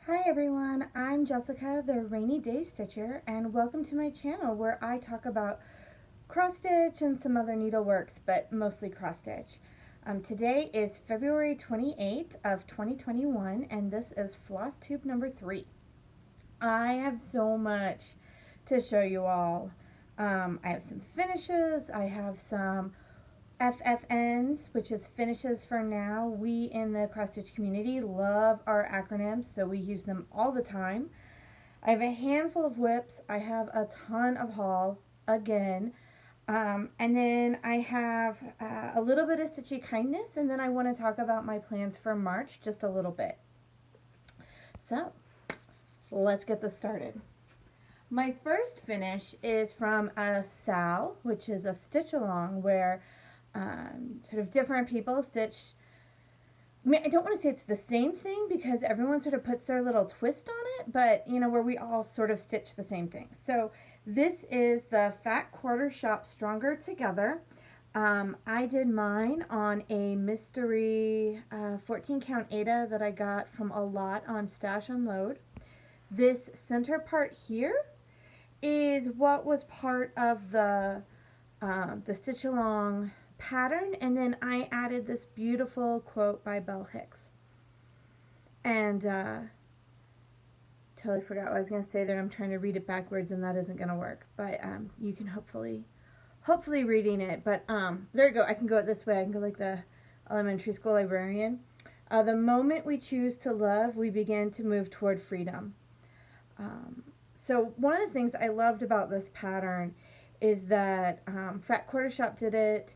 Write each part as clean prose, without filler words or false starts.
Hi everyone, I'm Jessica, the Rainy Day Stitcher, and welcome to my channel where I talk about cross stitch and some other needleworks, but mostly cross stitch. Today is February 28th of 2021, and this is Flosstube number 3. I have so much to show you all. I have some finishes, I have some FFNs, which is finishes for now. We in the cross stitch community love our acronyms, so we use them all the time. I have a handful of whips. I have a ton of haul again. And then I have a little bit of Stitchy Kindness, and then I want to talk about my plans for March just a little bit. So let's get this started. My first finish is from a SAL, which is a stitch along where sort of different people stitch. I mean, I don't want to say it's the same thing because everyone sort of puts their little twist on it, but you know, where we all sort of stitch the same thing. So this is the Fat Quarter Shop Stronger Together. I did mine on a mystery 14 count Aida that I got from a lot on Stash Unload. This center part here is what was part of the stitch along pattern, and then I added this beautiful quote by Belle Hicks. And totally forgot what I was going to say there. I'm trying to read it backwards and that isn't going to work, but you can hopefully reading it, but there you go. I can go this way. I can go like the elementary school librarian. The moment we choose to love, we begin to move toward freedom. So one of the things I loved about this pattern is that Fat Quarter Shop did it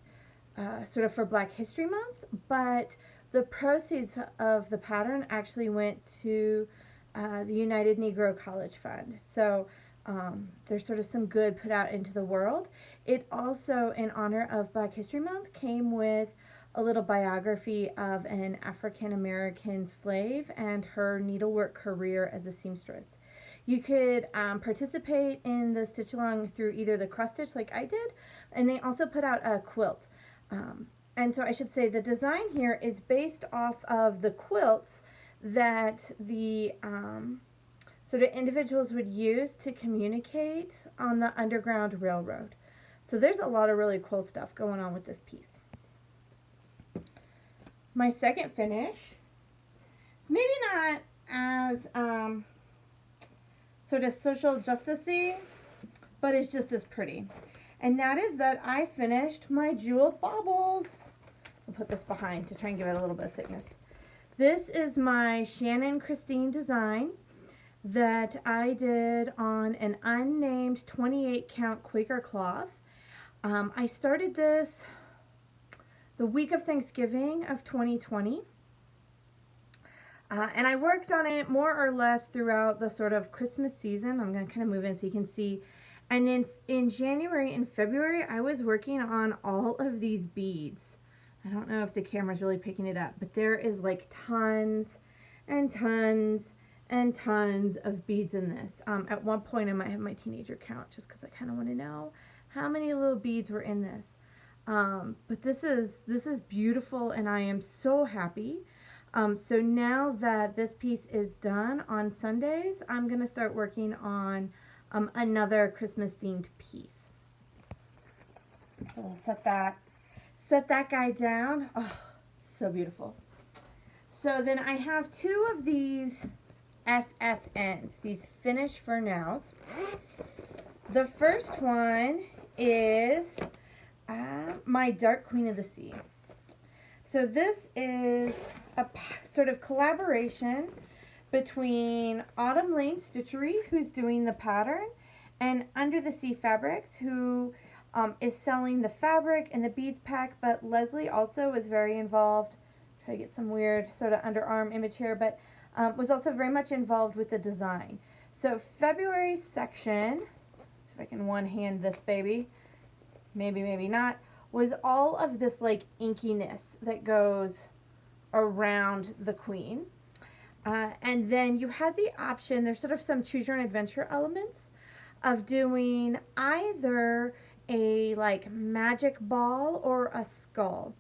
sort of for Black History Month, but the proceeds of the pattern actually went to the United Negro College Fund. So there's sort of some good put out into the world. It also, in honor of Black History Month, came with a little biography of an African American slave and her needlework career as a seamstress. You could participate in the stitch along through either the cross stitch like I did, and they also put out a quilt. And so I should say the design here is based off of the quilts that the sort of individuals would use to communicate on the Underground Railroad. So there's a lot of really cool stuff going on with this piece. My second finish is maybe not as sort of social justice-y, but it's just as pretty. And that is that I finished my jeweled baubles. I'll put this behind to try and give it a little bit of thickness. This is my Shannon Christine design that I did on an unnamed 28 count Quaker cloth. I started this the week of Thanksgiving of 2020. And I worked on it more or less throughout the sort of Christmas season. I'm going to kind of move in so you can see. And then in January and February, I was working on all of these beads. I don't know if the camera's really picking it up, but there is like tons and tons and tons of beads in this. At one point, I might have my teenager count just because I kind of want to know how many little beads were in this. But this is beautiful, and I am so happy. So now that this piece is done on Sundays, I'm going to start working on another Christmas themed piece. So we'll set that guy down. Oh, so beautiful. So then I have two of these FFNs, these finish for nows. The first one is my Dark Queen of the Sea. So this is a sort of collaboration between Autumn Lane Stitchery, who's doing the pattern, and Under the Sea Fabrics, who is selling the fabric and the beads pack, but Leslie also was very involved. Try to get some weird sort of underarm image here, but was also very much involved with the design. So February section, see if I can one hand this baby, maybe not, was all of this like inkiness that goes around the queen. And then you had the option, there's sort of some choose your own adventure elements of doing either a like magic ball or a skull.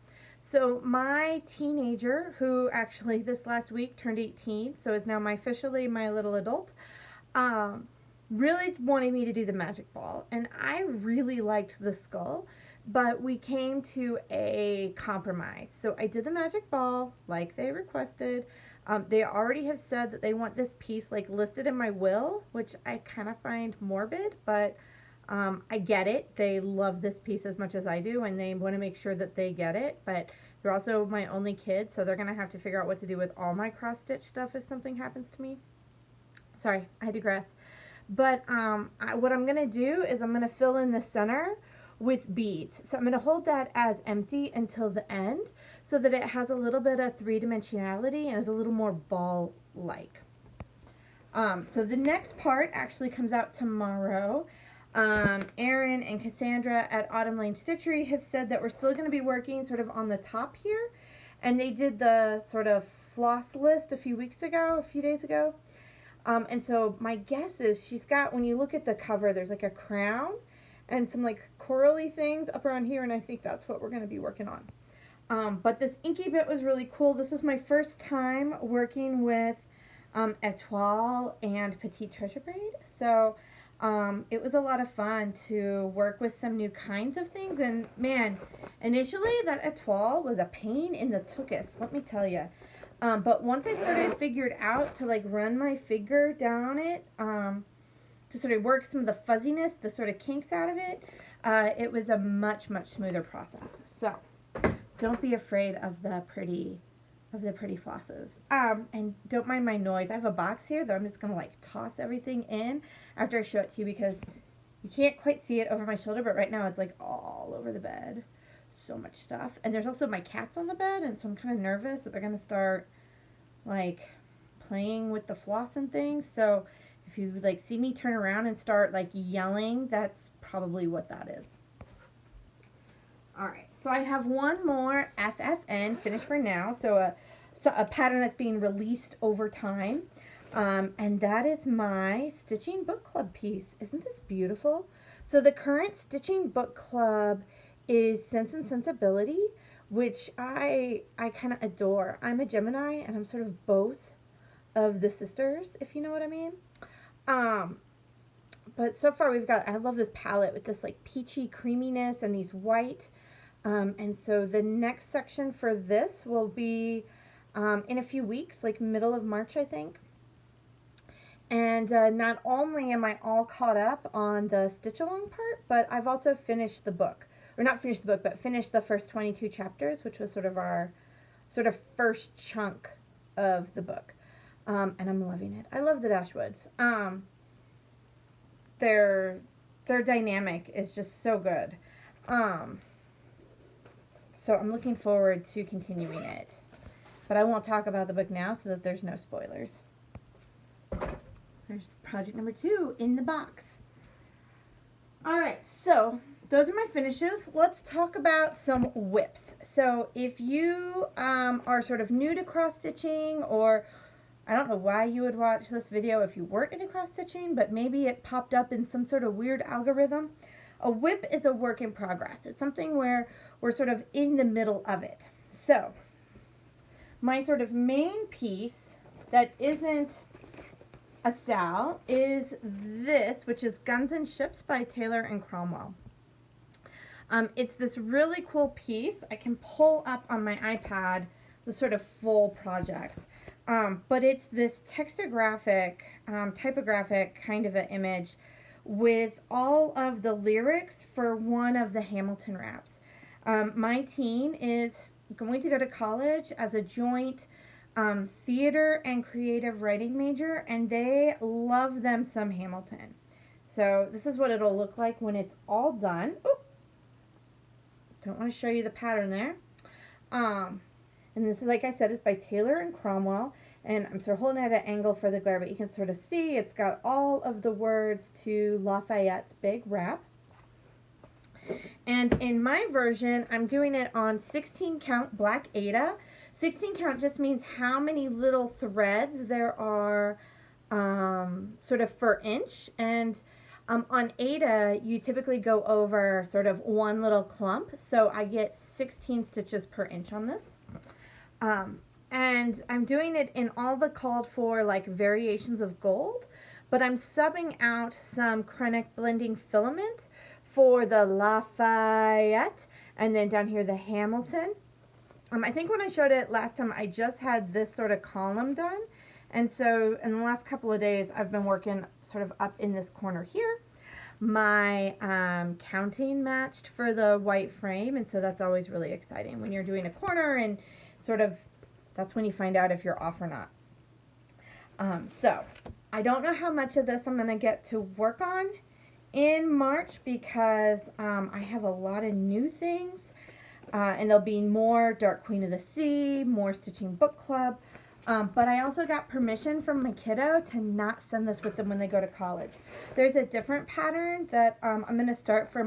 So my teenager, who actually this last week turned 18, so is now officially my little adult, um, really wanted me to do the magic ball. And I really liked the skull, but we came to a compromise. So I did the magic ball like they requested. They already have said that they want this piece like listed in my will, which I kind of find morbid, but I get it. They love this piece as much as I do, and they want to make sure that they get it, but they're also my only kid, so they're going to have to figure out what to do with all my cross-stitch stuff if something happens to me. Sorry, I digress. But what I'm going to do is I'm going to fill in the center with beads. So I'm going to hold that as empty until the end so that it has a little bit of three-dimensionality and is a little more ball-like. So the next part actually comes out tomorrow. Erin and Cassandra at Autumn Lane Stitchery have said that we're still going to be working sort of on the top here. And they did the sort of floss list a few days ago. And so my guess is she's got, when you look at the cover, there's like a crown and some like corally things up around here, and I think that's what we're going to be working on. But this inky bit was really cool. This was my first time working with Etoile and Petite Treasure Braid, so it was a lot of fun to work with some new kinds of things. And man, initially that Etoile was a pain in the tuchus, let me tell you. But once I figured out to like run my finger down it, to sort of work some of the fuzziness, the sort of kinks out of it, it was a much smoother process. So don't be afraid of the pretty flosses. And don't mind my noise. I have a box here that I'm just gonna like toss everything in after I show it to you, because you can't quite see it over my shoulder, but right now it's like all over the bed. So much stuff. And there's also my cats on the bed, and so I'm kind of nervous that they're gonna start like playing with the floss and things. So if you like see me turn around and start like yelling, that's probably what that is. Alright, so I have one more FFN finished for now, so a pattern that's being released over time, and that is my Stitching Book Club piece. Isn't this beautiful? So the current Stitching Book Club is Sense and Sensibility, which I kind of adore. I'm a Gemini, and I'm sort of both of the sisters, if you know what I mean. But so far we've got, I love this palette with this like peachy creaminess and these white. And so the next section for this will be in a few weeks, like middle of March, I think. And not only am I all caught up on the stitch along part, but I've also finished the book. Or not finished the book, but finished the first 22 chapters, which was sort of our first chunk of the book. And I'm loving it. I love the Dashwoods. Their dynamic is just so good. So I'm looking forward to continuing it. But I won't talk about the book now so that there's no spoilers. There's project number 2 in the box. Alright, so those are my finishes. Let's talk about some whips. So if you are sort of new to cross stitching, or I don't know why you would watch this video if you weren't into cross stitching, but maybe it popped up in some sort of weird algorithm. A whip is a work in progress. It's something where we're sort of in the middle of it. So my sort of main piece that isn't a Sal is this, which is Guns and Ships by Taylor and Cromwell. It's this really cool piece. I can pull up on my iPad the sort of full project. But it's this textographic, typographic kind of an image with all of the lyrics for one of the Hamilton raps. My teen is going to go to college as a joint theater and creative writing major, and they love them some Hamilton. So this is what it'll look like when it's all done. Oop. Don't want to show you the pattern there. And this is, like I said, it's by Taylor and Cromwell, and I'm sort of holding it at an angle for the glare, but you can sort of see it's got all of the words to Lafayette's big rap. And in my version, I'm doing it on 16 count black Aida. 16 count just means how many little threads there are sort of per inch. And on Aida, you typically go over sort of one little clump. So I get 16 stitches per inch on this. And I'm doing it in all the called for like variations of gold, but I'm subbing out some Krennic blending filament for the Lafayette, and then down here the Hamilton. I think when I showed it last time, I just had this sort of column done, and so in the last couple of days I've been working sort of up in this corner here. My counting matched for the white frame, and so that's always really exciting when you're doing a corner, and sort of that's when you find out if you're off or not. So I don't know how much of this I'm going to get to work on in March because I have a lot of new things, and there'll be more Dark Queen of the Sea, more Stitching Book Club, but I also got permission from my kiddo to not send this with them when they go to college. There's a different pattern that I'm going to start for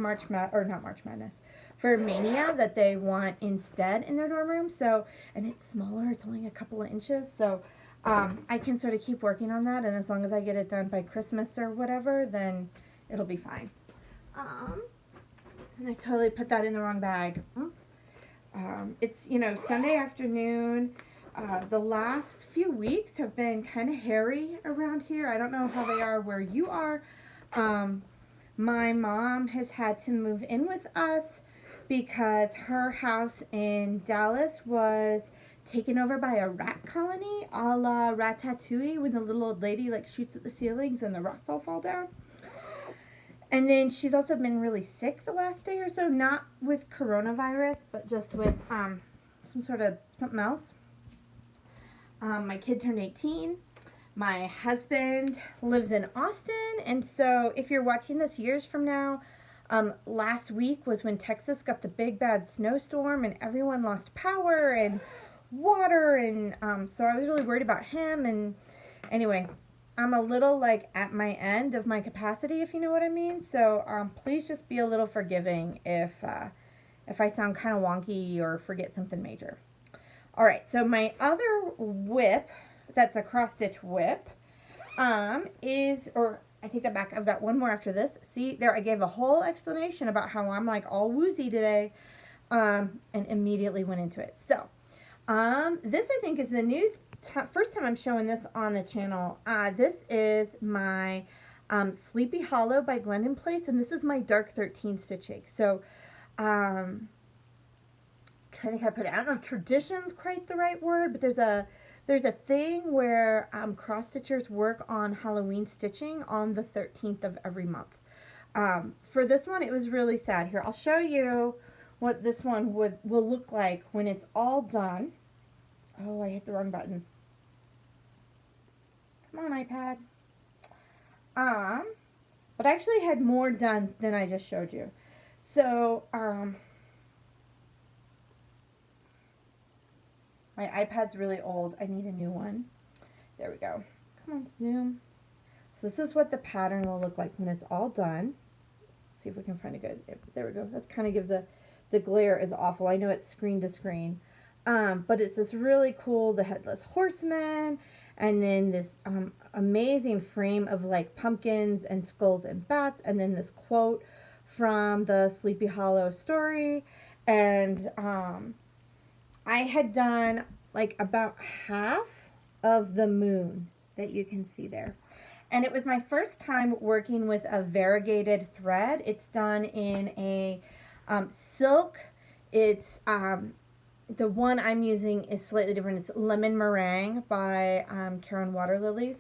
for Mania that they want instead in their dorm room. So, and it's smaller, it's only a couple of inches, so I can sort of keep working on that, and as long as I get it done by Christmas or whatever, then it'll be fine. And I totally put that in the wrong bag. It's, you know, Sunday afternoon. The last few weeks have been kind of hairy around here. I don't know how they are where you are. My mom has had to move in with us because her house in Dallas was taken over by a rat colony, a la Ratatouille, when the little old lady like shoots at the ceilings and the rats all fall down. And then she's also been really sick the last day or so, not with coronavirus, but just with some sort of something else. My kid turned 18. My husband lives in Austin, and so if you're watching this years from now, last week was when Texas got the big bad snowstorm and everyone lost power and water, and so I was really worried about him. And anyway, I'm a little like at my end of my capacity, if you know what I mean. So please just be a little forgiving if I sound kind of wonky or forget something major. All right, so my other whip, that's a cross stitch whip, I take that back. I've got one more after this. See, there I gave a whole explanation about how I'm like all woozy today, and immediately went into it. So, this I think is the first time I'm showing this on the channel. This is my Sleepy Hollow by Glendon Place, and this is my Dark 13 stitching. So, trying to think how to put it. I don't know if tradition's quite the right word, but there's a thing where cross stitchers work on Halloween stitching on the 13th of every month. For this one, it was really sad. Here, I'll show you what this one will look like when it's all done. Oh, I hit the wrong button. Come on, iPad. But I actually had more done than I just showed you. So, my iPad's really old. I need a new one. There we go. Come on, zoom. So this is what the pattern will look like when it's all done. See if we can find a good. There we go. That kind of gives the glare is awful. I know it's screen to screen. But it's this really cool, the Headless Horseman, and then this amazing frame of like pumpkins and skulls and bats, and then this quote from the Sleepy Hollow story. And I had done like about half of the moon that you can see there. And it was my first time working with a variegated thread. It's done in a silk. It's the one I'm using is slightly different. It's Lemon Meringue by Karen Waterlilies.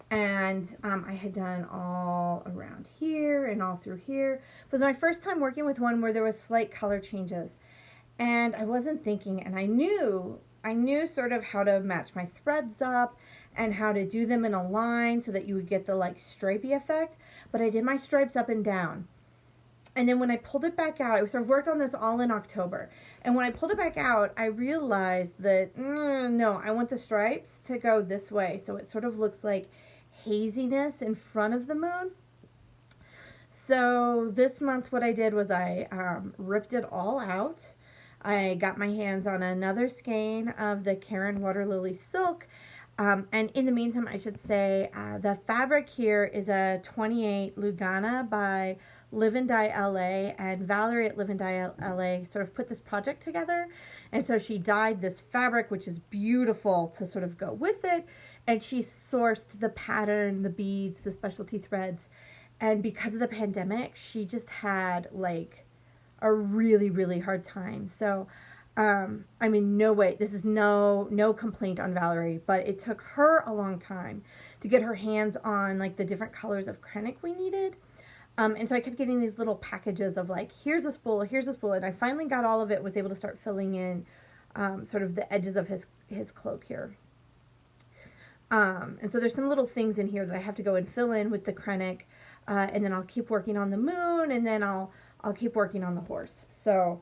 And I had done all around here and all through here. It was my first time working with one where there was slight color changes. And I wasn't thinking, and I knew sort of how to match my threads up and how to do them in a line so that you would get the like stripey effect, but I did my stripes up and down. And then when I pulled it back out, I sort of worked on this all in October, and when I pulled it back out, I realized that, no, I want the stripes to go this way, so it sort of looks like haziness in front of the moon. So this month what I did was I ripped it all out. I got my hands on another skein of the Karen Waterlily silk, and in the meantime, I should say the fabric here is a 28 Lugana by Live and Die LA, and Valerie at Live and Die LA sort of put this project together. And so she dyed this fabric, which is beautiful, to sort of go with it. And she sourced the pattern, the beads, the specialty threads. And because of the pandemic, she just had like a really, really hard time. So I mean, no way, this is no complaint on Valerie, but it took her a long time to get her hands on like the different colors of krennic we needed. And so I kept getting these little packages of like, here's a spool, and I finally got all of it, was able to start filling in sort of the edges of his cloak here. And so there's some little things in here that I have to go and fill in with the krennic, and then I'll keep working on the moon, and then I'll keep working on the horse. So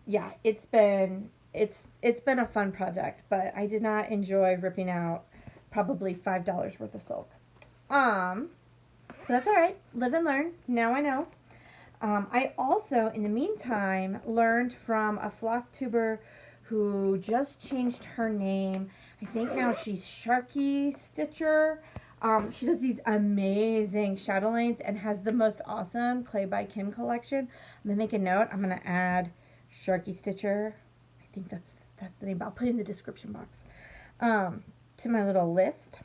yeah, it's been a fun project, but I did not enjoy ripping out probably $5 worth of silk. But that's all right. Live and learn. Now I know. I also, in the meantime, learned from a Flosstuber who just changed her name. I think now she's Sharky Stitcher. She does these amazing shadow lanes and has the most awesome Clay by Kim collection. I'm going to make a note. I'm going to add Sharky Stitcher, I think that's the name, but I'll put it in the description box, to my little list.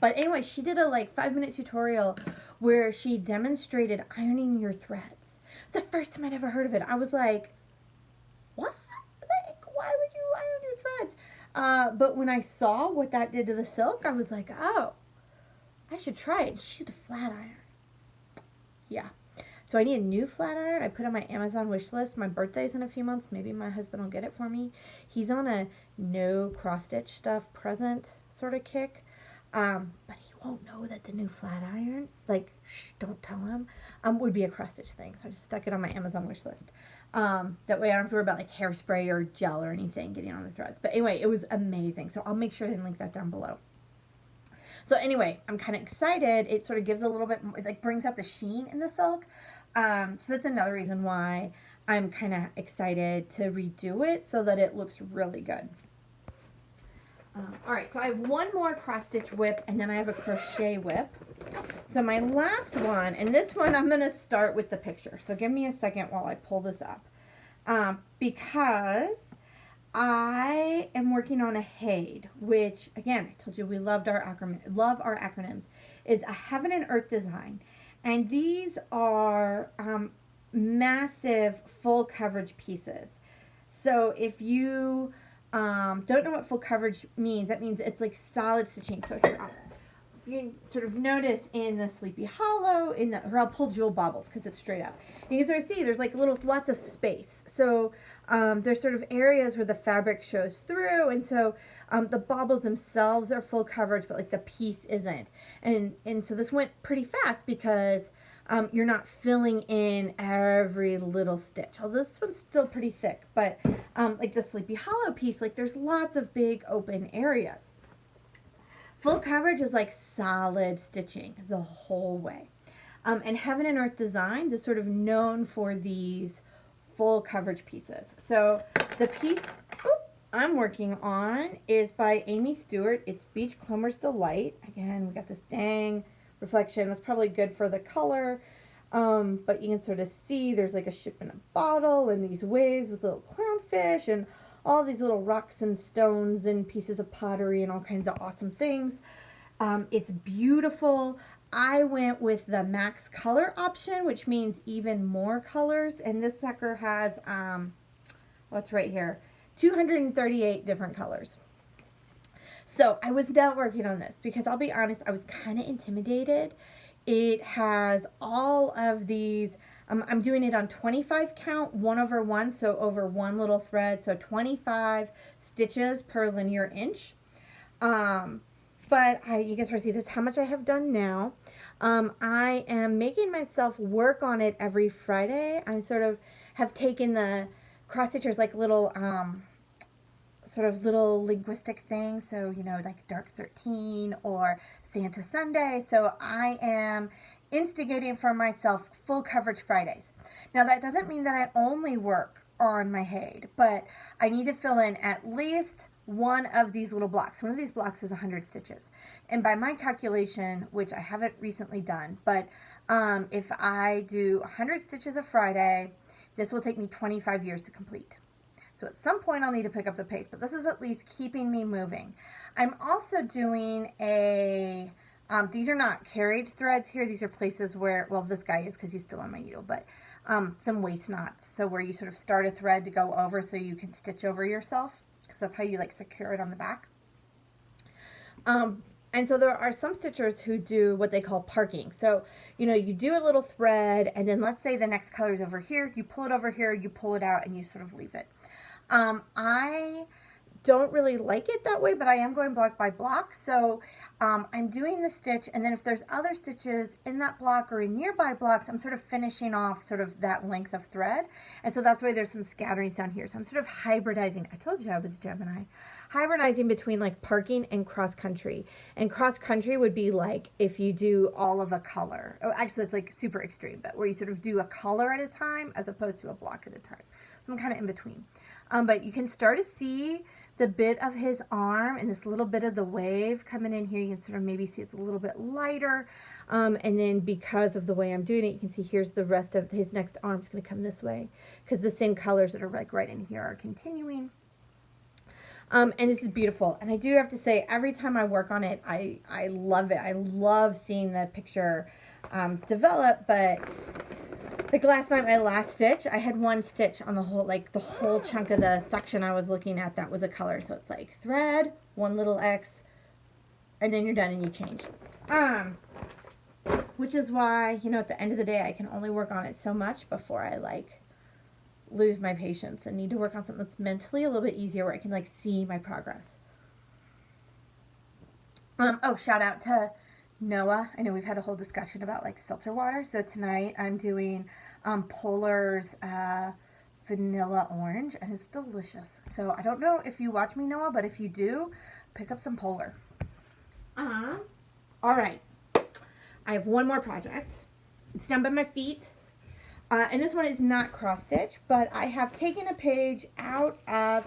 But anyway, she did a like 5-minute tutorial where she demonstrated ironing your threads. It's the first time I'd ever heard of it. I was like, what? Like, why would you iron your threads? But when I saw what that did to the silk, I was like, oh, I should try it. She used a flat iron. Yeah. So I need a new flat iron. I put on my Amazon wish list. My birthday's in a few months. Maybe my husband will get it for me. He's on a no cross stitch stuff present sort of kick. But he won't know that the new flat iron, like, shh, don't tell him, would be a cross stitch thing. So I just stuck it on my Amazon wish list. That way I don't have to worry about like hairspray or gel or anything getting on the threads. But anyway, it was amazing. So I'll make sure to link that down below. So anyway, I'm kind of excited. It sort of gives a little bit more, it like brings out the sheen in the silk. So that's another reason why I'm kind of excited to redo it so that it looks really good. All right, so I have one more cross stitch whip, and then I have a crochet whip. So my last one, and this one I'm going to start with the picture. So give me a second while I pull this up. Because I am working on a HAID, which, again, I told you we love our acronyms. It's a Heaven and Earth design. And these are massive full coverage pieces. So if you don't know what full coverage means, that means it's like solid stitching. So here, you sort of notice in the Sleepy Hollow, or I'll pull Jewel Baubles because it's straight up. You can sort of see there's like lots of space. So there's sort of areas where the fabric shows through, and so the baubles themselves are full coverage, but like the piece isn't. And so this went pretty fast because you're not filling in every little stitch. Although this one's still pretty thick, but like the Sleepy Hollow piece, like there's lots of big open areas. Full coverage is like solid stitching the whole way. And Heaven and Earth Designs is sort of known for these full coverage pieces. So the piece I'm working on is by Amy Stewart. It's Beach Clomber's Delight. Again, we got this dang reflection. That's probably good for the color. But you can sort of see there's like a ship in a bottle and these waves with little clownfish and all these little rocks and stones and pieces of pottery and all kinds of awesome things. It's beautiful. I went with the max color option, which means even more colors. And this sucker has, what's right here, 238 different colors. So I was not working on this because I'll be honest, I was kind of intimidated. It has all of these, I'm doing it on 25 count, 1/1, so over one little thread, so 25 stitches per linear inch. But you can sort of see this, how much I have done now. I am making myself work on it every Friday. I sort of have taken the cross stitchers like little, sort of little linguistic things. So, you know, like Dark 13 or Santa Sunday. So I am instigating for myself full coverage Fridays. Now that doesn't mean that I only work on my HAID, but I need to fill in at least one of these little blocks. One of these blocks is 100 stitches. And by my calculation, which I haven't recently done, but if I do 100 stitches a Friday, this will take me 25 years to complete. So at some point I'll need to pick up the pace, but this is at least keeping me moving. I'm also doing a, these are not carried threads here. These are places where, well, this guy is because he's still on my needle, but some waist knots. So where you sort of start a thread to go over so you can stitch over yourself, because that's how you like secure it on the back. And so there are some stitchers who do what they call parking. So, you know, you do a little thread, and then let's say the next color is over here, you pull it over here, you pull it out, and you sort of leave it. I don't really like it that way, but I am going block by block. So I'm doing the stitch, and then if there's other stitches in that block or in nearby blocks, I'm sort of finishing off sort of that length of thread. And so that's why there's some scatterings down here. So I'm sort of hybridizing. I told you I was a Gemini. Hybridizing between like parking and cross country. And cross country would be like if you do all of a color. Oh, actually, it's like super extreme, but where you sort of do a color at a time as opposed to a block at a time. So I'm kind of in between. But you can start to see the bit of his arm and this little bit of the wave coming in here. You can sort of maybe see it's a little bit lighter. And then because of the way I'm doing it, you can see here's the rest of his next arm's going to come this way because the same colors that are like right in here are continuing. And this is beautiful. And I do have to say, every time I work on it, I love it. I love seeing the picture develop, but like last night, my last stitch, I had one stitch on the whole, like the whole chunk of the section I was looking at that was a color. So it's like thread, one little X, and then you're done and you change. Which is why, you know, at the end of the day, I can only work on it so much before I like lose my patience and need to work on something that's mentally a little bit easier where I can like see my progress. Oh, shout out to Noah. I know we've had a whole discussion about like seltzer water. So tonight I'm doing Polar's vanilla orange, and it's delicious. So I don't know if you watch me, Noah, but if you do, pick up some Polar. All right. I have one more project. It's down by my feet. And this one is not cross stitch, but I have taken a page out of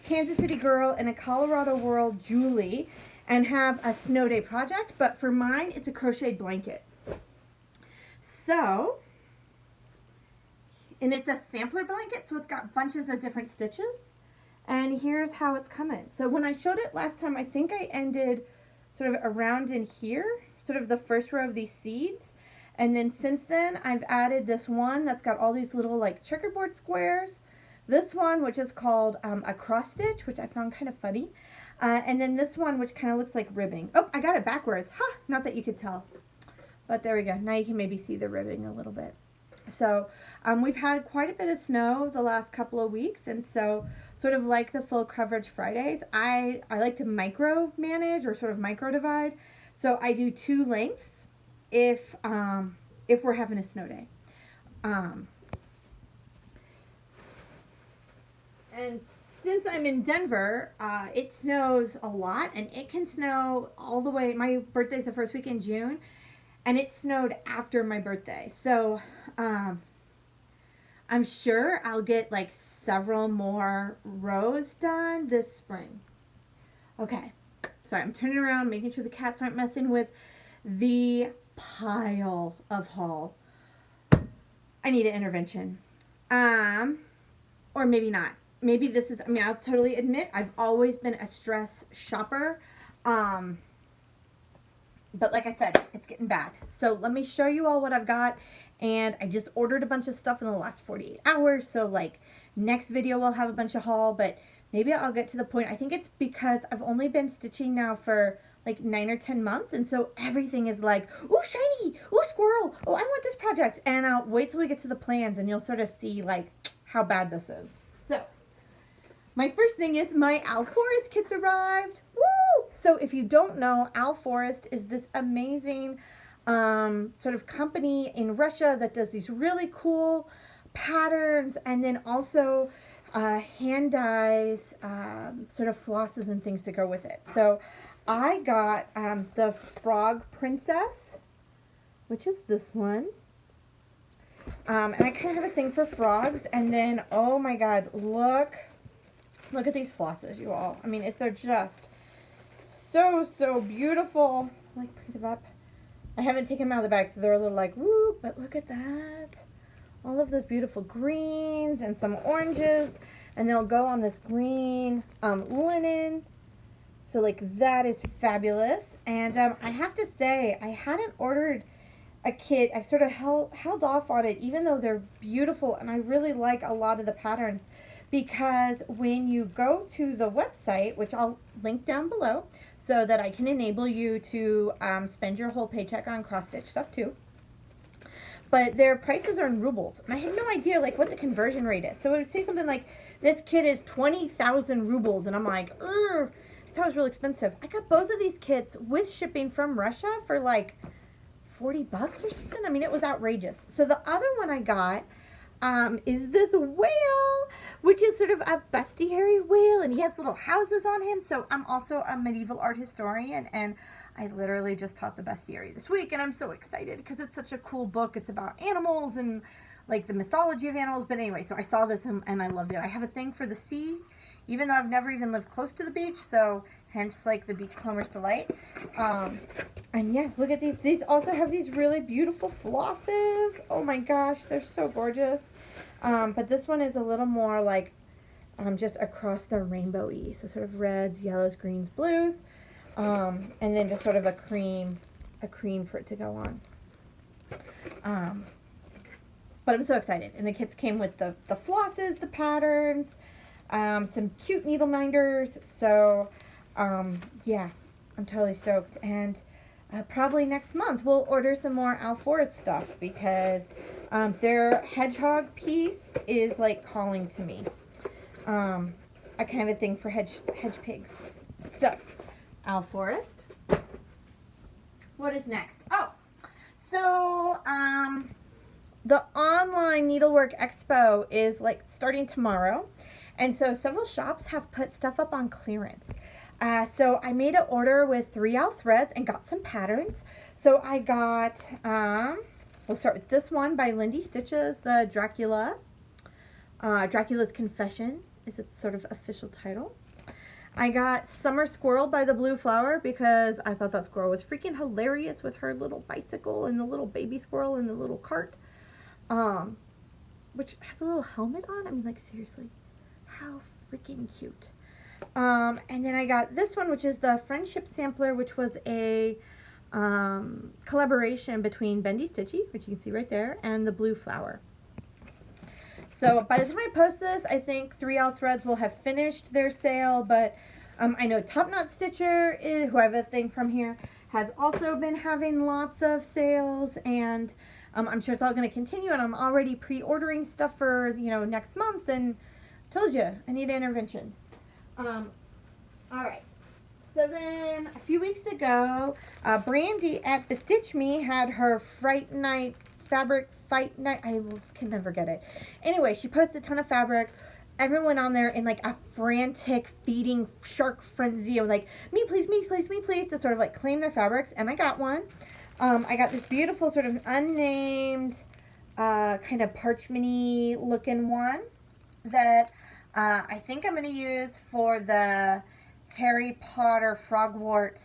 Kansas City Girl and a Colorado World Julie and have a snow day project, but for mine, it's a crocheted blanket. So, and it's a sampler blanket, so it's got bunches of different stitches, and here's how it's coming. So when I showed it last time, I think I ended sort of around in here, sort of the first row of these seeds, and then since then, I've added this one that's got all these little like checkerboard squares, this one, which is called a cross stitch, which I found kind of funny. And then this one, which kind of looks like ribbing. Oh, I got it backwards. Ha! Not that you could tell. But there we go. Now you can maybe see the ribbing a little bit. So we've had quite a bit of snow the last couple of weeks. And so sort of like the full coverage Fridays, I like to micro manage or sort of micro divide. So I do 2 lengths if we're having a snow day. And since I'm in Denver, it snows a lot, and it can snow all the way. My birthday's the first week in June, and it snowed after my birthday. So I'm sure I'll get like several more rows done this spring. Okay, sorry, I'm turning around, making sure the cats aren't messing with the pile of haul. I need an intervention. Or maybe not. Maybe this is, I mean, I'll totally admit, I've always been a stress shopper. But like I said, it's getting bad. So let me show you all what I've got. And I just ordered a bunch of stuff in the last 48 hours. So like next video we'll have a bunch of haul, but maybe I'll get to the point. I think it's because I've only been stitching now for like 9 or 10 months. And so everything is like, ooh, shiny, ooh, squirrel. Oh, I want this project. And I'll wait till we get to the plans and you'll sort of see like how bad this is. So my first thing is my Owl Forest kits arrived. Woo! So if you don't know, Owl Forest is this amazing sort of company in Russia that does these really cool patterns and then also hand dyes sort of flosses and things to go with it. So I got the Frog Princess, which is this one. And I kind of have a thing for frogs. And then, oh my God, look Look at these flosses, you all. I mean, they're just so beautiful. Like, pick them up. I haven't taken them out of the bag, so they're a little like, woo, but look at that. All of those beautiful greens and some oranges, and they'll go on this green linen. So, like, that is fabulous. And I have to say, I hadn't ordered a kit. I sort of held off on it, even though they're beautiful, and I really like a lot of the patterns, because when you go to the website, which I'll link down below, so that I can enable you to spend your whole paycheck on cross-stitch stuff too. But their prices are in rubles, and I had no idea like what the conversion rate is. So it would say something like, this kit is 20,000 rubles, and I'm like, I thought it was really expensive. I got both of these kits with shipping from Russia for like 40 bucks or something. I mean, it was outrageous. So the other one I got is this whale, which is sort of a bestiary whale, and he has little houses on him. So I'm also a medieval art historian, and I literally just taught the bestiary this week, and I'm so excited because it's such a cool book. It's about animals and like the mythology of animals. But anyway, so I saw this and I loved it. I have a thing for the sea, even though I've never even lived close to the beach, so hence like the beachcomber's delight. And yeah, look at these. These also have these really beautiful flosses. Oh my gosh, they're so gorgeous. But this one is a little more like just across the rainbow-y. So sort of reds, yellows, greens, blues. And then just sort of a cream for it to go on. But I'm so excited. And the kits came with the flosses, the patterns, some cute needle minders. So yeah, I'm totally stoked. And probably next month we'll order some more Alforest stuff, because their hedgehog piece is like calling to me. I kind of have a thing for hedge pigs. So Alforest. What is next? Oh, so the online needlework expo is like starting tomorrow, and so several shops have put stuff up on clearance. So I made an order with 3L threads and got some patterns. So I got, we'll start with this one by Lindy Stitches, the Dracula. Dracula's Confession is its sort of official title. I got Summer Squirrel by the Blue Flower, because I thought that squirrel was freaking hilarious with her little bicycle and the little baby squirrel in the little cart. Which has a little helmet on. I mean, like, seriously, how freaking cute. And then I got this one, which is the Friendship Sampler, which was a collaboration between Bendy Stitchy, which you can see right there, and the Blue Flower. So by the time I post this, I think 3L Threads will have finished their sale, but I know Top Knot Stitcher, who I have a thing from here, has also been having lots of sales, and I'm sure it's all going to continue, and I'm already pre-ordering stuff for, you know, next month, and told you, I need an intervention. Alright, so then a few weeks ago, Brandy at Bestitch Me had her Fright Night fabric fight night. I can never get it. Anyway, she posted a ton of fabric. Everyone on there in like a frantic feeding shark frenzy of like, me please, me please, me please, to sort of like claim their fabrics, and I got one. I got this beautiful sort of unnamed kind of parchment-y looking one that I think I'm going to use for the Harry Potter Frogwarts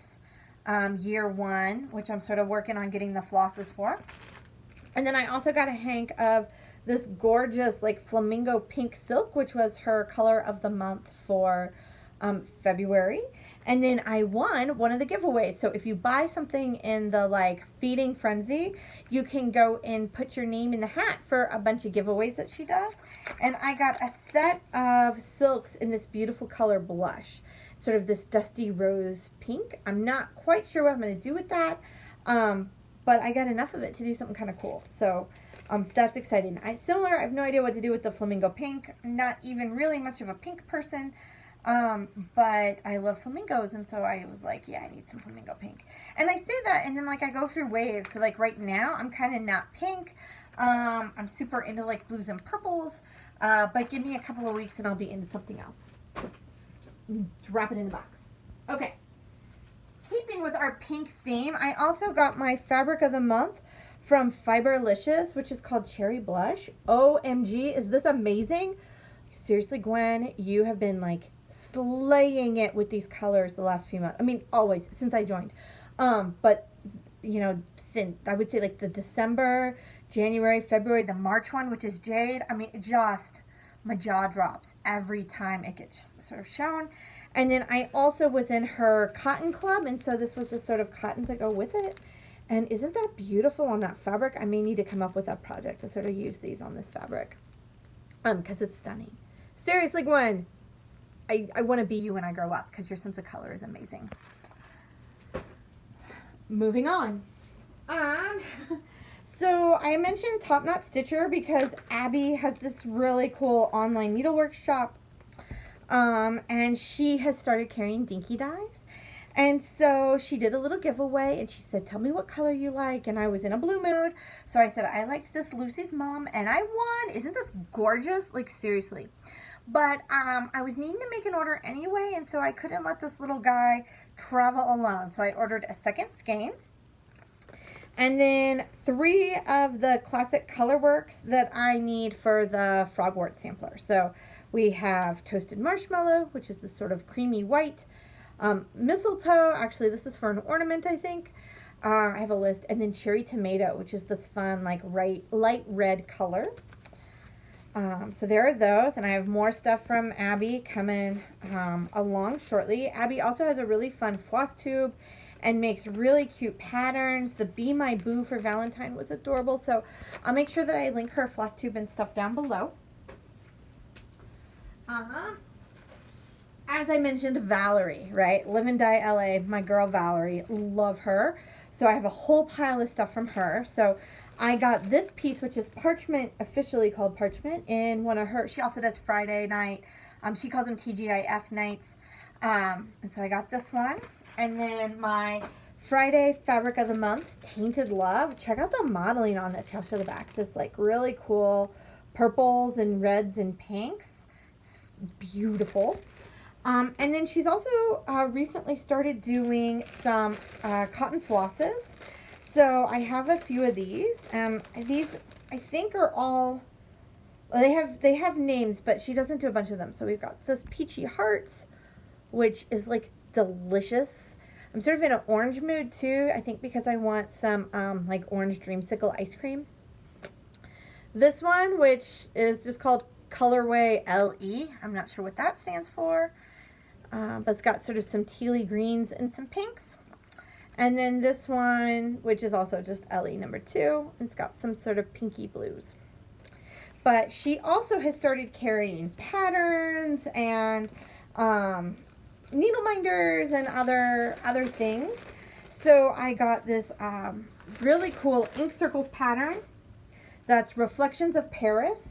year 1, which I'm sort of working on getting the flosses for. And then I also got a hank of this gorgeous like flamingo pink silk, which was her color of the month for February. And then I won one of the giveaways. So if you buy something in the like feeding frenzy, you can go and put your name in the hat for a bunch of giveaways that she does. And I got a set of silks in this beautiful color blush, sort of this dusty rose pink. I'm not quite sure what I'm going to do with that, but I got enough of it to do something kind of cool. So that's exciting. I have no idea what to do with the flamingo pink. I'm not even really much of a pink person. But I love flamingos, and so I was like, yeah, I need some flamingo pink. And I say that, and then like I go through waves. So like right now, I'm kind of not pink. I'm super into like blues and purples. But give me a couple of weeks and I'll be into something else. Drop it in the box. Okay. Keeping with our pink theme, I also got my fabric of the month from Fiberlicious, which is called Cherry Blush. OMG, is this amazing? Seriously, Gwen, you have been like slaying it with these colors the last few months. I mean, always, since I joined. But, you know, since, I would say like the December, January, February, the March one, which is Jade. I mean, just, my jaw drops every time it gets sort of shown. And then I also was in her cotton club, and so this was the sort of cottons that go with it. And isn't that beautiful on that fabric? I may need to come up with a project to sort of use these on this fabric. Because it's stunning. Seriously, Gwen, I want to be you when I grow up, because your sense of color is amazing. Moving on. So I mentioned Top Knot Stitcher because Abby has this really cool online needlework shop. And she has started carrying dinky dyes. And so she did a little giveaway, and she said, tell me what color you like. And I was in a blue mood. So I said, I liked this Lucy's Mom, and I won. Isn't this gorgeous? Like, seriously. But I was needing to make an order anyway, and so I couldn't let this little guy travel alone. So I ordered a second skein. And then 3 of the classic colorworks that I need for the Frogwort sampler. So we have Toasted Marshmallow, which is this sort of creamy white. Mistletoe, actually this is for an ornament, I think. I have a list. And then Cherry Tomato, which is this fun, like light red color. So there are those, and I have more stuff from Abby coming along shortly. Abby also has a really fun floss tube and makes really cute patterns. The Be My Boo for Valentine was adorable, so I'll make sure that I link her floss tube and stuff down below. As I mentioned, Valerie, right? Live and Die LA, my girl Valerie, love her. So I have a whole pile of stuff from her. So I got this piece, which is parchment, officially called parchment, in one of her, she also does Friday night. She calls them TGIF nights. And so I got this one. And then my Friday fabric of the month, Tainted Love. Check out the modeling on it. I'll show the back. This like really cool purples and reds and pinks. It's beautiful. And then she's also recently started doing some cotton flosses. So I have a few of these. These I think are all, well, they have names, but she doesn't do a bunch of them. So we've got this Peachy Hearts, which is like delicious. I'm sort of in an orange mood too, I think because I want some like orange dreamsicle ice cream. This one, which is just called Colorway LE. I'm not sure what that stands for. But it's got sort of some tealy greens and some pinks. And then this one, which is also just LE number 2. It's got some sort of pinky blues. But she also has started carrying patterns and needle minders and other things. So I got this really cool ink circles pattern that's Reflections of Paris.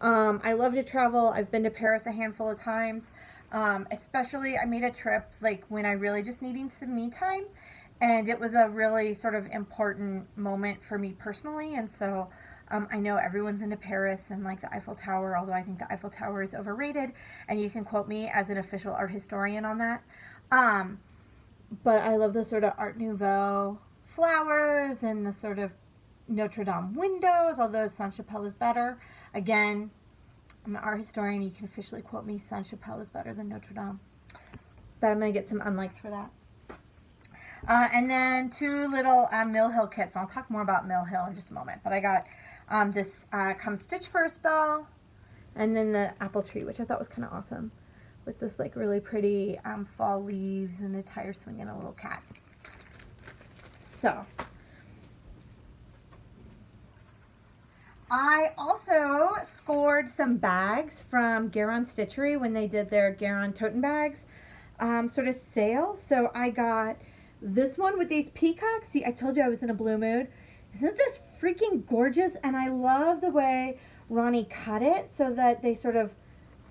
I love to travel. I've been to Paris a handful of times. Especially I made a trip like when I really just needing some me time, and it was a really sort of important moment for me personally. And so I know everyone's into Paris and like the Eiffel Tower, although I think the Eiffel Tower is overrated, and you can quote me as an official art historian on that. But I love the sort of Art Nouveau flowers and the sort of Notre Dame windows, although Saint-Chapelle is better. Again, I'm an art historian. You can officially quote me, Saint-Chapelle is better than Notre Dame. But I'm going to get some unlikes for that. And then 2 little Mill Hill kits. I'll talk more about Mill Hill in just a moment. But I got this Come Stitch for a Spell. And then the Apple Tree, which I thought was kind of awesome. With this like really pretty fall leaves and a tire swing and a little cat. So I also scored some bags from Garand Stitchery when they did their Garand Toten bags sort of sale. So I got this one with these peacocks. See, I told you I was in a blue mood. Isn't this freaking gorgeous? And I love the way Ronnie cut it so that they sort of,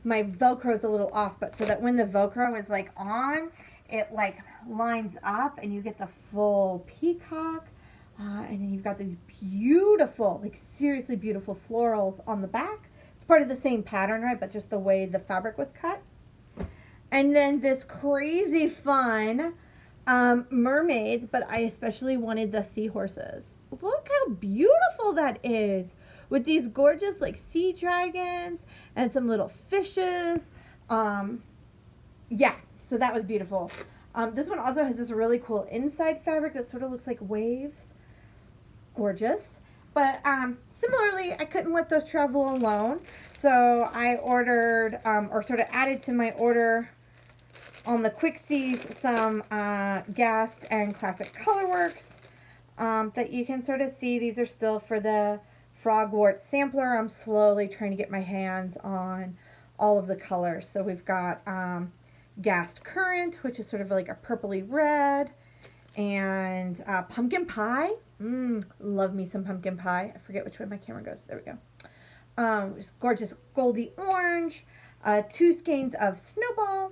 my Velcro is a little off, but so that when the Velcro is like on, it like lines up and you get the full peacock. And then you've got these beautiful, like seriously beautiful florals on the back. It's part of the same pattern, right? But just the way the fabric was cut. And then this crazy fun mermaids, but I especially wanted the seahorses. Look how beautiful that is. With these gorgeous like sea dragons and some little fishes. yeah, so that was beautiful. This one also has this really cool inside fabric that sort of looks like waves. Gorgeous. But similarly, I couldn't let those travel alone. So I ordered, or sort of added to my order on the Quicksies, some Gast and Classic Colorworks that you can sort of see. These are still for the Frogwort sampler. I'm slowly trying to get my hands on all of the colors. So we've got Gast Currant, which is sort of like a purpley red, and Pumpkin Pie. Love me some pumpkin pie. I forget which way my camera goes. There we go. Just gorgeous goldy orange, 2 skeins of Snowball,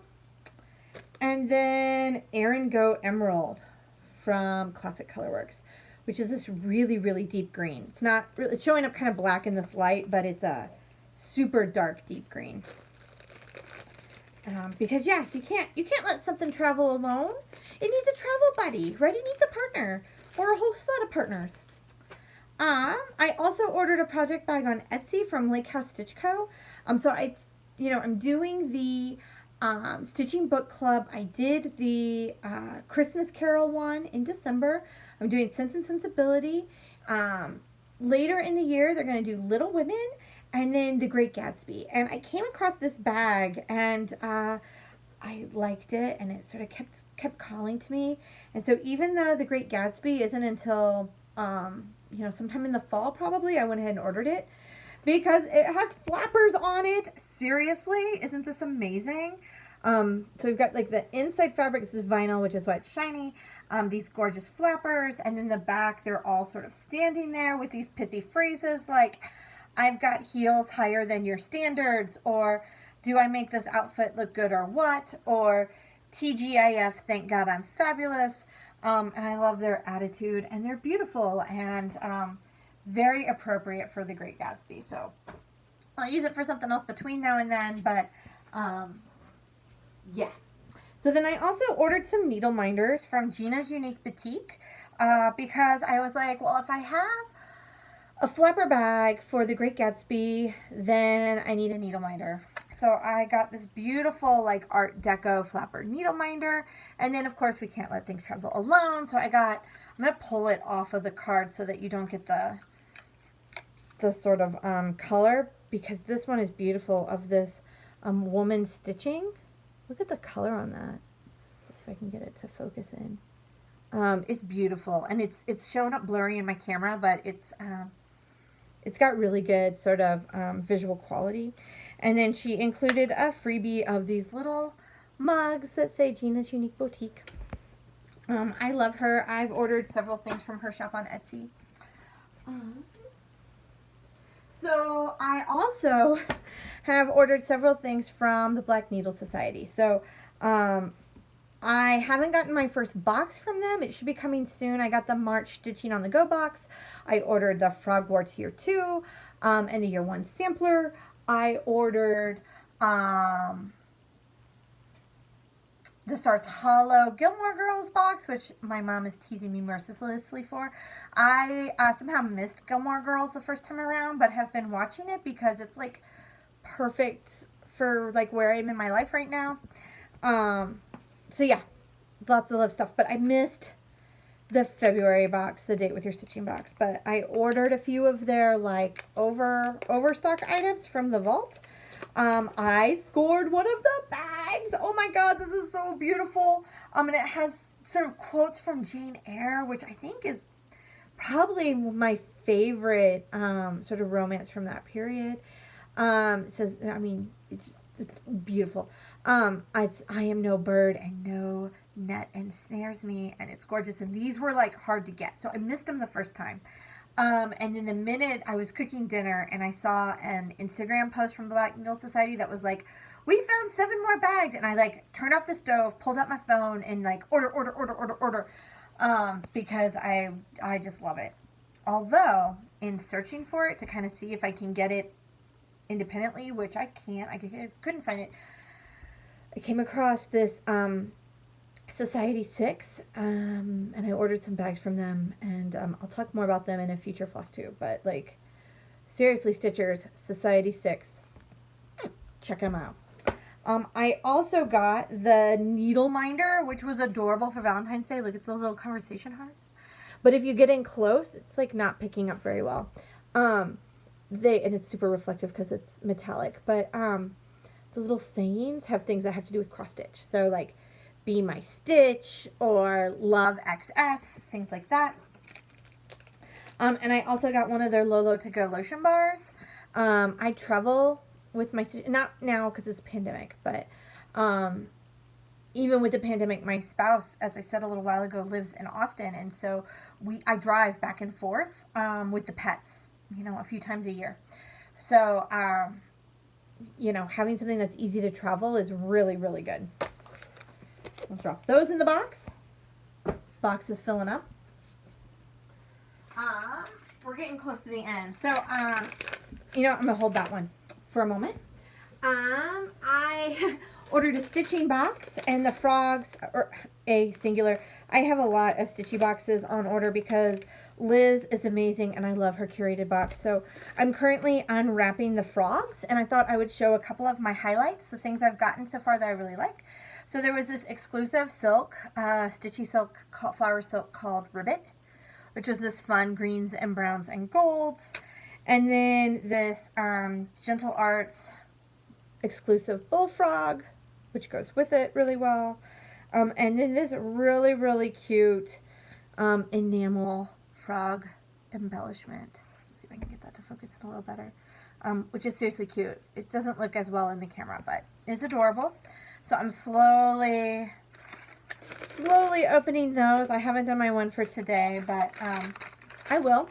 and then Erin Go Emerald from Classic Colorworks, which is this really, really deep green. It's not really, it's showing up kind of black in this light, but it's a super dark deep green. Because yeah, you can't let something travel alone. It needs a travel buddy, right? It needs a partner or a whole set of partners. I also ordered a project bag on Etsy from Lake House Stitch Co. So I'm doing the Stitching Book Club. I did the Christmas Carol one in December. I'm doing Sense and Sensibility. Later in the year, they're going to do Little Women and then The Great Gatsby. And I came across this bag and I liked it, and it sort of kept calling to me. And so even though The Great Gatsby isn't until sometime in the fall probably, I went ahead and ordered it because it has flappers on it. Seriously, isn't this amazing? So we've got like the inside fabric, this is vinyl, which is why it's shiny. These gorgeous flappers, and then the back, they're all sort of standing there with these pithy phrases like, I've got heels higher than your standards, or do I make this outfit look good or what? Or TGIF, thank God I'm fabulous. And I love their attitude, and they're beautiful and very appropriate for The Great Gatsby. So I'll use it for something else between now and then, but yeah. So then I also ordered some needle minders from Ginas Unique Boutique because I was like, well, if I have a flapper bag for The Great Gatsby, then I need a needle minder. So I got this beautiful like Art Deco flapper needle minder, and then of course we can't let things travel alone, so I'm going to pull it off of the card so that you don't get the sort of color, because this one is beautiful, of this woman stitching. Look at the color on that. Let's see if I can get it to focus in. It's beautiful, and it's showing up blurry in my camera, but it's got really good sort of visual quality. And then she included a freebie of these little mugs that say Ginas Unique Boutique. I love her. I've ordered several things from her shop on Etsy. So I also have ordered several things from the Black Needle Society. So I haven't gotten my first box from them. It should be coming soon. I got the March Stitching on the Go box. I ordered the Frogwarts Year 2 and the Year 1 sampler. I ordered the Stars Hollow Gilmore Girls box, which my mom is teasing me mercilessly for. I somehow missed Gilmore Girls the first time around, but have been watching it because it's like perfect for like where I am in my life right now. So yeah, lots of love stuff, but I missed the February box, the Date with Your Stitching box, but I ordered a few of their like overstock items from the vault. I scored one of the bags. Oh my god, this is so beautiful. And it has sort of quotes from Jane Eyre, which I think is probably my favorite sort of romance from that period. It says, I mean, it's beautiful. I am no bird, and no net ensnares me, and it's gorgeous. And these were like hard to get, so I missed them the first time. And in a minute, I was cooking dinner, and I saw an Instagram post from the Black Needle Society that was like, we found 7 more bags, and I like turned off the stove, pulled out my phone, and like order, because I just love it. Although in searching for it to kind of see if I can get it independently, which I can't, I couldn't find it, I came across this Society 6, and I ordered some bags from them, and I'll talk more about them in a future Flosstube, but like, seriously, Stitchers, Society 6, check them out. I also got the needle minder, which was adorable for Valentine's Day. Look at the little conversation hearts. But if you get in close, it's like not picking up very well. And it's super reflective because it's metallic. But the little sayings have things that have to do with cross stitch. So like, be my stitch or love XS, things like that. And I also got one of their Lolo to go lotion bars. I travel with my, not now because it's a pandemic, but even with the pandemic, my spouse, as I said a little while ago, lives in Austin, and so I drive back and forth with the pets, you know, a few times a year. So, you know, having something that's easy to travel is really, really good. I'll drop those in the box. Box is filling up. We're getting close to the end. So, you know, I'm going to hold that one for a moment. I ordered a stitching box and the frogs, or a singular. I have a lot of Stitchy Boxes on order because Liz is amazing and I love her curated box. So I'm currently unwrapping the frogs and I thought I would show a couple of my highlights, the things I've gotten so far that I really like. So there was this exclusive silk, stitchy silk, flower silk called Ribbit, which was this fun greens and browns and golds. And then this Gentle Arts exclusive bullfrog, which goes with it really well. And then this really, really cute enamel frog embellishment. Let's see if I can get that to focus in a little better. Which is seriously cute. It doesn't look as well in the camera, but it's adorable. So I'm slowly opening those. I haven't done my one for today, but I will.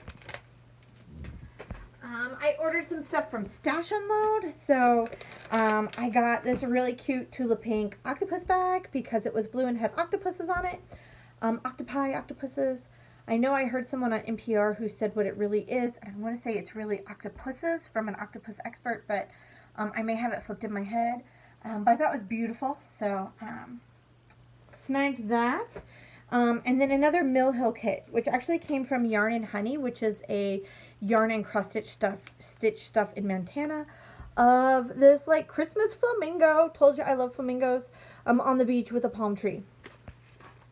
I ordered some stuff from Stash Unload. So I got this really cute Tula Pink octopus bag because it was blue and had octopuses on it. Octopi, octopuses. I know I heard someone on NPR who said what it really is. And I want to say it's really octopuses from an octopus expert, but I may have it flipped in my head. But I thought it was beautiful. So snagged that. And then another Mill Hill kit, which actually came from Yarn and Honey, which is a yarn and cross stitch stuff in Montana, of this like Christmas flamingo. Told you I love flamingos. On the beach with a palm tree.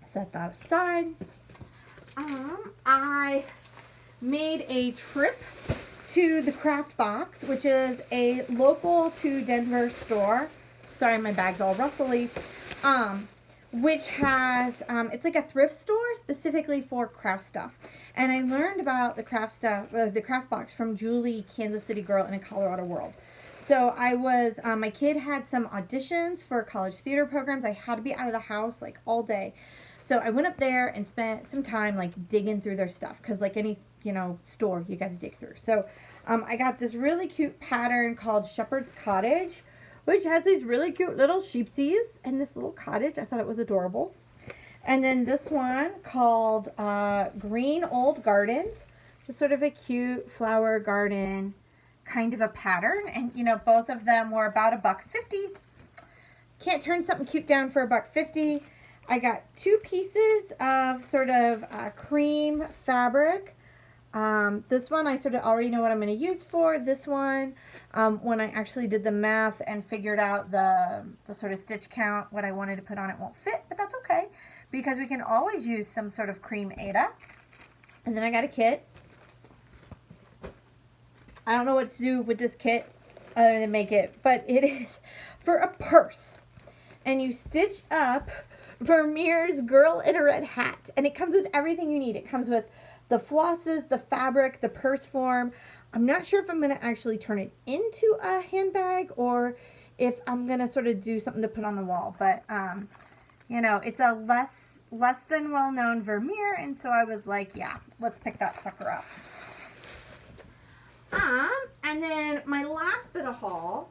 Set that aside. I made a trip to the Craft Box, which is a local to Denver store. Sorry, my bag's all rustly. Which has, it's like a thrift store specifically for craft stuff. And I learned about the craft stuff, the Craft Box from Julie, Kansas City girl in a Colorado world. So I was, my kid had some auditions for college theater programs. I had to be out of the house like all day. So I went up there and spent some time like digging through their stuff. Cause like any, you know, store, you got to dig through. So I got this really cute pattern called Shepherd's Cottage, which has these really cute little sheepsies and this little cottage. I thought it was adorable. And then this one called Green Old Gardens, just sort of a cute flower garden kind of a pattern. And you know, both of them were about $1.50. Can't turn something cute down for $1.50. I got 2 pieces of sort of cream fabric. This one I sort of already know what I'm going to use for. This one, when I actually did the math and figured out the sort of stitch count, what I wanted to put on it won't fit, but that's okay because we can always use some sort of cream Aida. And then I got a kit. I don't know what to do with this kit other than make it, but it is for a purse. And you stitch up Vermeer's Girl in a Red Hat. And it comes with everything you need. It comes with the flosses, the fabric, the purse form. I'm not sure if I'm going to actually turn it into a handbag or if I'm going to sort of do something to put on the wall. But, you know, it's a less than well-known Vermeer. And so I was like, yeah, let's pick that sucker up. And then my last bit of haul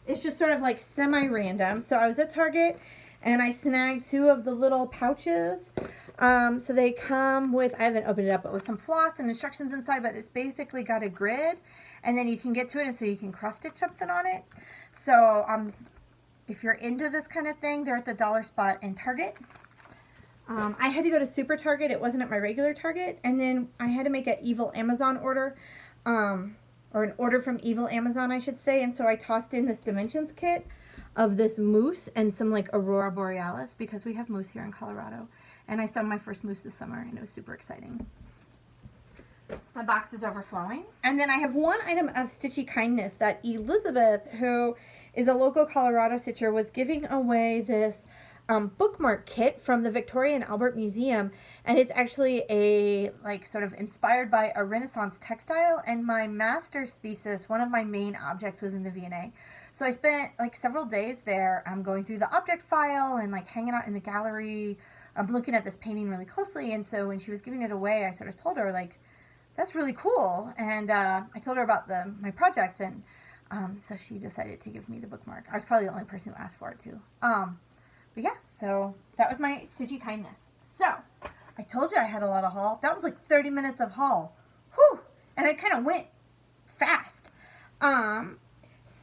is just sort of like semi-random. So I was at Target and I snagged 2 of the little pouches. So they come with, I haven't opened it up, but with some floss and instructions inside, but it's basically got a grid and then you can get to it and so you can cross stitch something on it. So if you're into this kind of thing, they're at the dollar spot in Target. I had to go to Super Target. It wasn't at my regular Target. And then I had to make an Evil Amazon order, or an order from Evil Amazon, I should say. And so I tossed in this Dimensions kit. of this moose and some like Aurora Borealis, because we have moose here in Colorado. And I saw my first moose this summer, and it was super exciting. My box is overflowing. And then I have one item of Stitchy kindness that Elizabeth, who is a local Colorado stitcher, was giving away this bookmark kit from the Victoria and Albert Museum. And it's actually a, like, sort of inspired by a Renaissance textile. And my master's thesis, one of my main objects was in the V&A. So I spent like several days there going through the object file and like hanging out in the gallery. I'm looking at this painting really closely. And so when she was giving it away, I sort of told her, like, that's really cool. And I told her about my project, and so she decided to give me the bookmark. I was probably the only person who asked for it too. But yeah, so that was my Stitchy kindness. So I told you I had a lot of haul. That was like 30 minutes of haul. Whew! And I kind of went fast.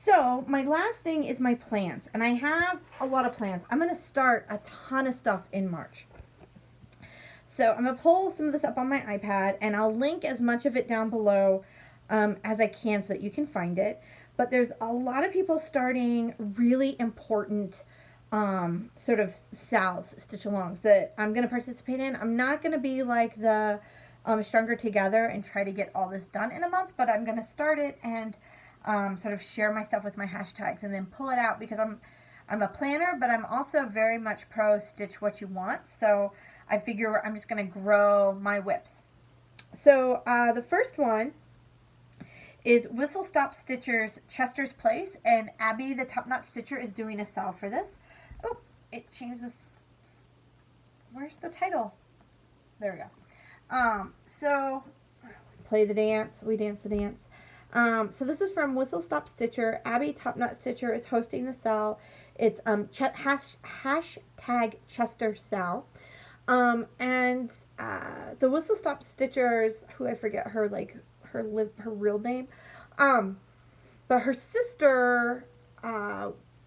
So my last thing is my plans, and I have a lot of plans. I'm going to start a ton of stuff in March. So I'm going to pull some of this up on my iPad, and I'll link as much of it down below as I can so that you can find it. But there's a lot of people starting really important sort of SALs, stitch-alongs, that I'm going to participate in. I'm not going to be like the Stronger Together and try to get all this done in a month, but I'm going to start it and sort of share my stuff with my hashtags and then pull it out, because I'm a planner, but I'm also very much pro stitch what you want. So I figure I'm just going to grow my whips. So the first one is Whistle Stop Stitcher's Chester's Place, and Abby, the Top Notch Stitcher, is doing a sale for this. Oh, it changed this. Where's the title? There we go. So play the dance. We dance the dance. So this is from Whistle Stop Stitcher. Abby, Top Notch Stitcher, is hosting the sale. It's hashtag Chester sale. And the Whistle Stop Stitchers, who I forget her real name, but her sister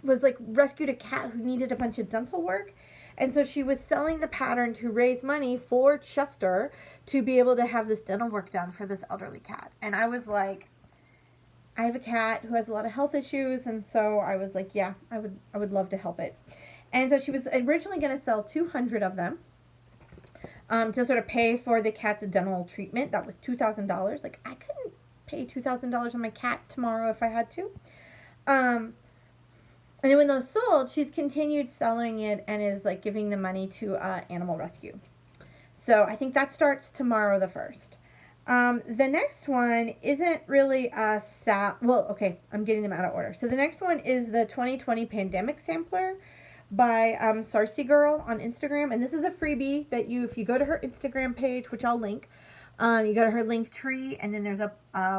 was like rescued a cat who needed a bunch of dental work, and so she was selling the pattern to raise money for Chester to be able to have this dental work done for this elderly cat. And I was like, I have a cat who has a lot of health issues, and so I was like, yeah, I would love to help it. And so she was originally going to sell 200 of them. To sort of pay for the cat's dental treatment. That was $2,000. Like, I couldn't pay $2,000 on my cat tomorrow if I had to. And then when those sold, she's continued selling it and is like giving the money to animal rescue. So I think that starts tomorrow, the 1st. The next one isn't really a well, okay, I'm getting them out of order. So the next one is the 2020 Pandemic Sampler by Sarcy Girl on Instagram, and this is a freebie that if you go to her Instagram page, which I'll link, you go to her link tree, and then there's a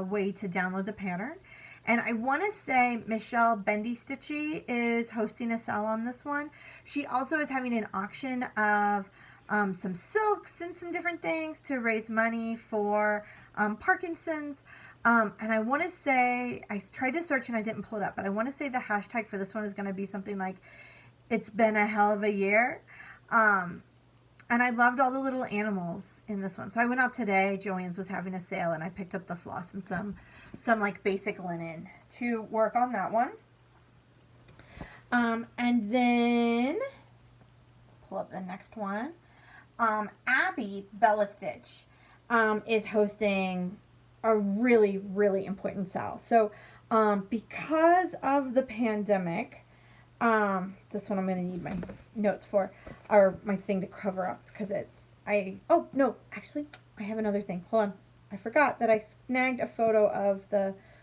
way to download the pattern. And I want to say Michelle Bendy Stitchy is hosting a sale on this one. She also is having an auction of some silks and some different things to raise money for Parkinson's. And I want to say, I tried to search and I didn't pull it up, but I want to say the hashtag for this one is going to be something like, "It's been a hell of a year." And I loved all the little animals in this one. So I went out today. Joann's was having a sale, and I picked up the floss and some like basic linen to work on that one. And then pull up the next one. Abby Bella Stitch is hosting a really, really important sale. So because of the pandemic, this one I'm going to need my notes for, or my thing to cover up, because oh no, actually I have another thing. Hold on. I forgot that I snagged a photo of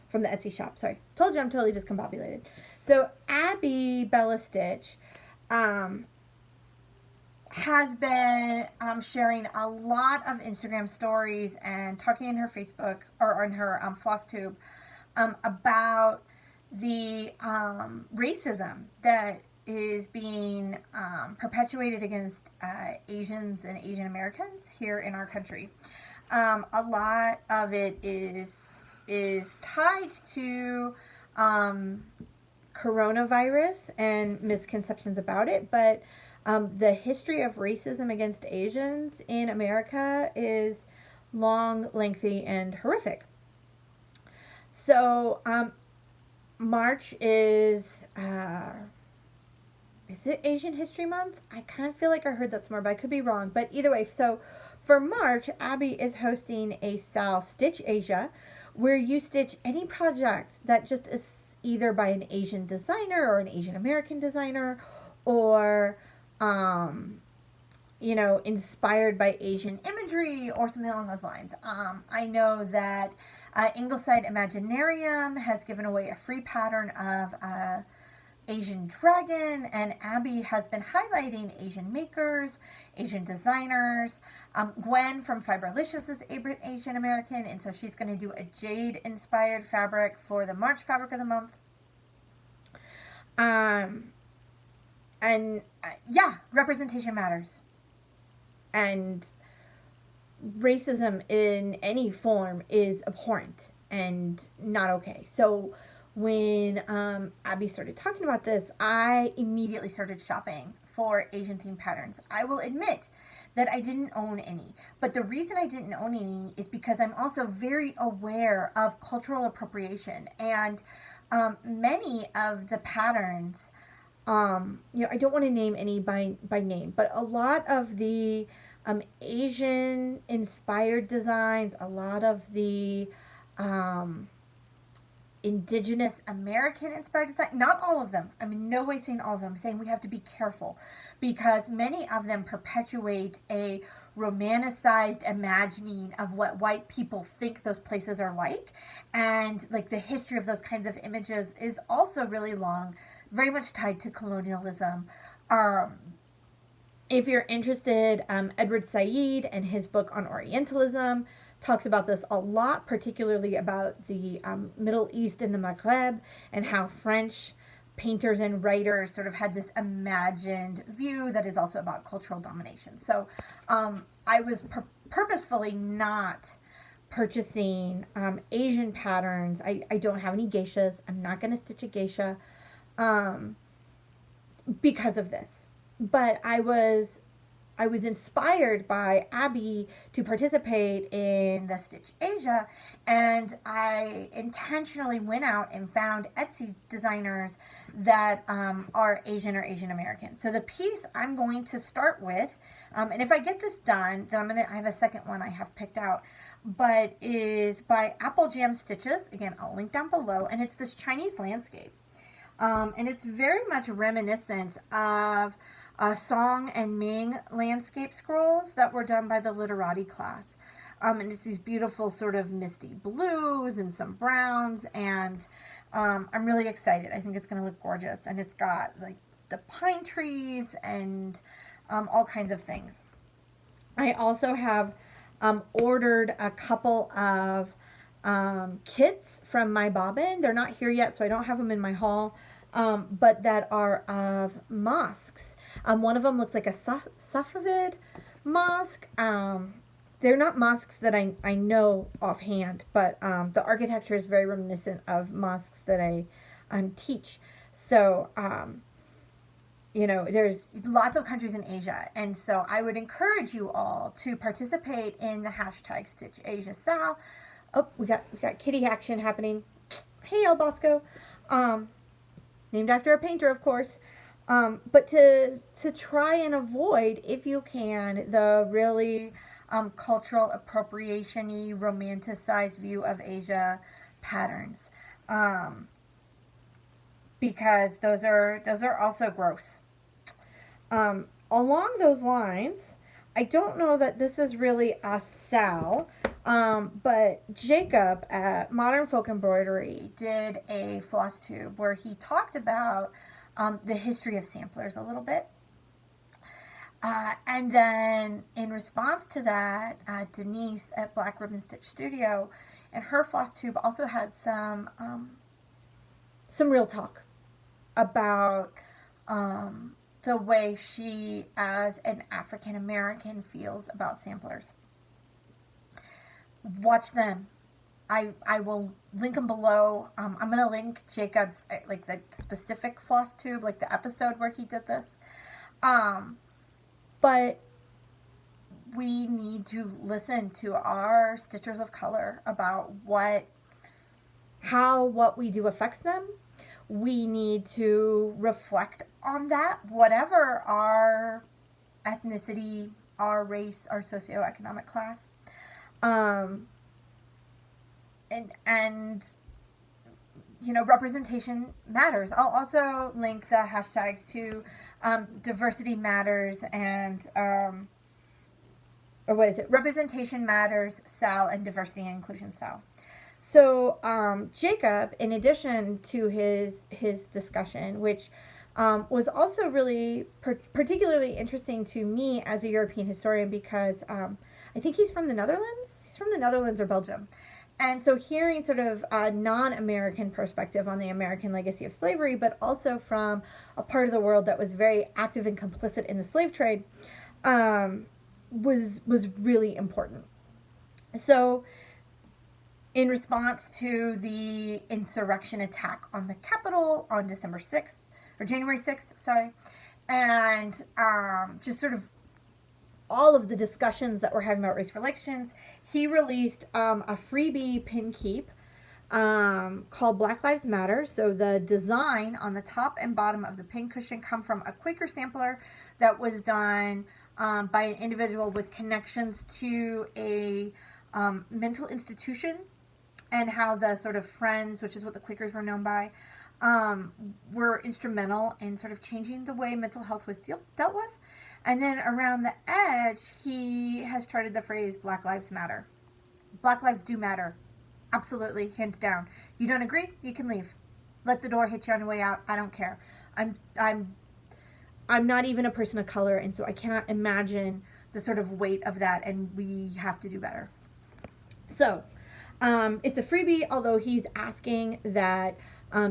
from the Etsy shop. Sorry. Told you I'm totally discombobulated. So Abby Bella Stitch has been sharing a lot of Instagram stories and talking in her Facebook or on her Flosstube about the racism that is being perpetuated against Asians and Asian Americans here in our country. A lot of it is tied to coronavirus and misconceptions about it, but the history of racism against Asians in America is long, lengthy, and horrific. So March is is it Asian History Month? I kind of feel like I heard that somewhere, but I could be wrong. But either way, so for March, Abby is hosting a style Stitch Asia, where you stitch any project that just is either by an Asian designer or an Asian American designer, or inspired by Asian imagery or something along those lines. I know that Ingleside Imaginarium has given away a free pattern of Asian dragon, and Abby has been highlighting Asian makers, Asian designers. Gwen from Fiberlicious is Asian American, and so she's going to do a jade inspired fabric for the March fabric of the month. Yeah, representation matters. And racism in any form is abhorrent and not okay. So when Abby started talking about this, I immediately started shopping for Asian themed patterns. I will admit that I didn't own any, but the reason I didn't own any is because I'm also very aware of cultural appropriation, and many of the patterns, I don't want to name any by name, but a lot of the Asian inspired designs, a lot of the Indigenous American inspired design, not all of them. I'm in no way saying all of them. I'm saying we have to be careful because many of them perpetuate a romanticized imagining of what white people think those places are like. And like the history of those kinds of images is also really long, very much tied to colonialism. If you're interested, Edward Said and his book on Orientalism talks about this a lot, particularly about the Middle East and the Maghreb, and how French painters and writers sort of had this imagined view that is also about cultural domination. So I was purposefully not purchasing Asian patterns. I don't have any geishas. I'm not going to stitch a geisha because of this. But I was inspired by Abby to participate in the Stitch Asia, and I intentionally went out and found Etsy designers that are Asian or Asian American. So the piece I'm going to start with, and if I get this done, then I have a second one I have picked out, but is by Apple Jam Stitches. Again, I'll link down below, and it's this Chinese landscape. And it's very much reminiscent of Song and Ming landscape scrolls that were done by the literati class. And it's these beautiful sort of misty blues and some browns, and I'm really excited. I think it's going to look gorgeous, and it's got like the pine trees and all kinds of things. I also have ordered a couple of kits from my bobbin. They're not here yet, so I don't have them in my haul, but that are of mosques. One of them looks like a Safavid mosque. They're not mosques that I know offhand, but the architecture is very reminiscent of mosques that I teach. So, there's lots of countries in Asia, and so I would encourage you all to participate in the hashtag Stitch Asia Sal. Oh, we got kitty action happening. Hey, El Bosco. Named after a painter, of course. But to try and avoid, if you can, the really cultural appropriation-y, romanticized view of Asia patterns, because those are also gross. Along those lines, I don't know that this is really a Sal, but Jacob at Modern Folk Embroidery did a floss tube where he talked about the history of samplers a little bit. And then in response to that, Denise at Black Ribbon Stitch Studio and her floss tube also had some real talk about the way she, as an African American, feels about samplers. Watch them. I will link them below. I'm going to link Jacob's, like the specific floss tube, like the episode where he did this. But we need to listen to our stitchers of color about what we do affects them, we need to reflect on that, whatever our ethnicity, our race, our socioeconomic class. And you know, representation matters. I'll also link the hashtags to diversity matters and or what is it? Representation matters, SAL, and diversity and inclusion, SAL. So Jacob, in addition to his discussion, which was also really particularly interesting to me as a European historian, because I think he's from the Netherlands. He's from the Netherlands or Belgium. And so hearing sort of a non-American perspective on the American legacy of slavery, but also from a part of the world that was very active and complicit in the slave trade, was really important. So in response to the insurrection attack on the Capitol on December 6th, or January 6th, sorry, and just sort of all of the discussions that we're having about race relations, he released a freebie pin keep called Black Lives Matter. So the design on the top and bottom of the pin cushion come from a Quaker sampler that was done by an individual with connections to a mental institution, and how the sort of Friends, which is what the Quakers were known by, were instrumental in sort of changing the way mental health was dealt with. And then around the edge, he has charted the phrase Black Lives Matter. Black lives do matter. Absolutely, hands down. You don't agree? You can leave. Let the door hit you on your way out. I don't care. I'm not even a person of color, and so I cannot imagine the sort of weight of that, and we have to do better. So, it's a freebie, although he's asking that